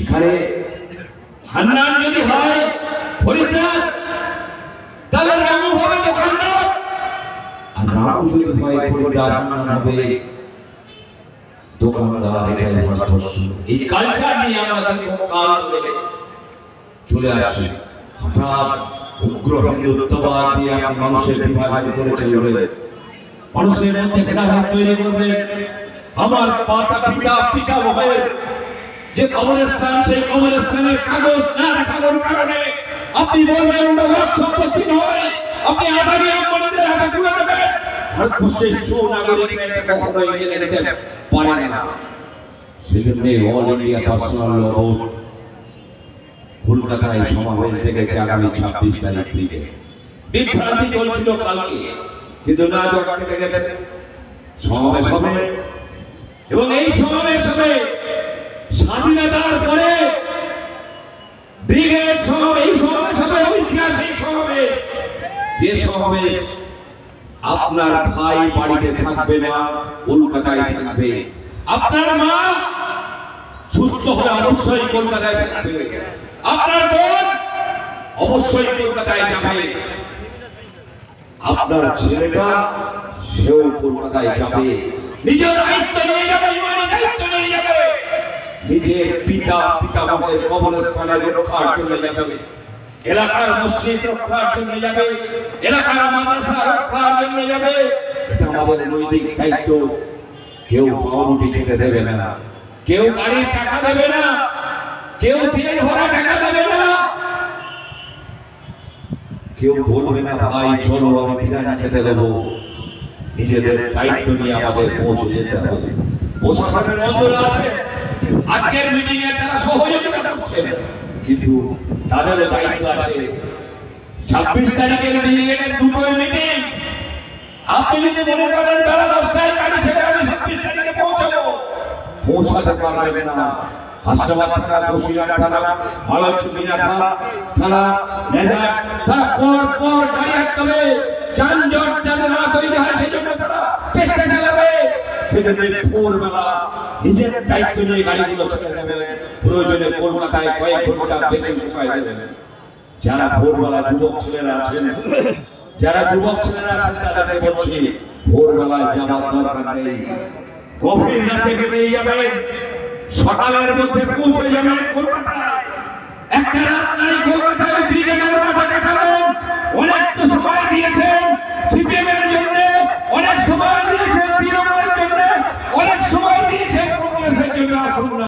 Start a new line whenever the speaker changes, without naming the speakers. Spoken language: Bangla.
এখানে হান্নান যদি হয় ফরিদদার, তাহলে রামু হবে দোকানদার, আর রামু যদি হয় ফরিদদার, হান্নান হবে দোকানদার। এটাই ভারতবর্ষ। এই কালচার নিয়ে আমরা কাল ধরে চলে আসি। হঠাৎ উগ্র হিন্দুত্ববাদ দিয়ে আপনি মানুষের বিভাজন করে চলবে, মানুষের মধ্যে ভেদাভেদ তৈরি করবে। আমার পিতা ভাবে যে কবরস্থান, সেই কবরস্থানের কাগজ না দেখানোর কারণে আপনি বলবেন ওটা সম্পত্তি নয়, আপনি আদানি আম্বানিদের হাতে তুলে দেবেন। ভারতবর্ষের সুনাগরিকরা কখনোই মেনে নিতে পারে না। সেজন্য অল ইন্ডিয়া পার্সোনাল ল বোর্ড কলকাতায় সমাবেশ দেখেছে আগামী 26 তারিখ থেকে। বিভ্রান্তি চলছিল কালকে, কিন্তু না জগতে গেছে সমাবেশ হবে, এবং এই সমাবেশ হবে স্বাধীনতার পরে ব্রিগেড সমাবেশ। এই সমাবেশ হবে ঐতিহাসিক সমাবেশ, যে সমাবেশ আপনার ভাই বাড়িতে থাকবে না, কলকাতায় থাকবে। আপনার মা সুস্থ হলে অবশ্যই কলকাতায় থাকবে, আপনার বোন অবশ্যই কলকাতায় যাবে, আপনার ছেলেটা সেও কলকাতায় যাবে। নিজের দায়িত্ব নিয়ে যাবে, ইমানি দায়িত্ব নিয়ে যাবে, নিজের পিতামহের কবরস্থানে রক্ষার জন্য যাবে, এলাকার মসজিদ রক্ষার জন্য যাবে, এলাকার মাদ্রাসা রক্ষার জন্য যাবে। এটা আমাদের নৈতিক দায়িত্ব। কেউ পাউরুটি খেতে দেবে না, কেউ গাড়ির টাকা দেবে না, কেউ তেল ভরা টাকা দেবে না, কেউ বলবে না ভাই চলো আমি বিরিয়ানি খেতে দেবো। নিজেদের দায়িত্ব নিয়ে আমাদের পৌঁছে যেতে হবে। প্রশাসনের বন্ধুরা আছে, আজকের মিটিং এ তারা সহযোগিতা করছে, কিন্তু তাদেরও দায়িত্ব আছে। 26 তারিখের মিটিং এর দুটোই মিটিং। আপনি যদি মনে করেন বেলা 10টায় গাড়ি ছেড়ে আমি 26 তারিখে পৌঁছাবো, পৌঁছাতে পারবেন না। হাসনাবাদ থানা, বসিরহাট থানা, মালঞ্চবিনা থানা, নেজার থানা পর গাড়ি আটকাবে। যানজট যাতে না তৈরি হয় সেজন্য তারা চেষ্টা চালাবে। সেজন্য ভোরবেলা নিজের দায়িত্ব নিয়ে গাড়িগুলো ছেড়ে দেবে। প্রয়োজনে কলকাতায় কয়েক ঘন্টা বেশি সময় দেবেন। যারা ভোরবেলা যুবক ছেলেরা আছেন, তাদেরকে বলছি ভোরবেলায় যাওয়ার দরকার নেই। গভীর রাতে বেরিয়ে যাবেন, সকালের মধ্যে পৌঁছে যাবেন কলকাতায়। একটা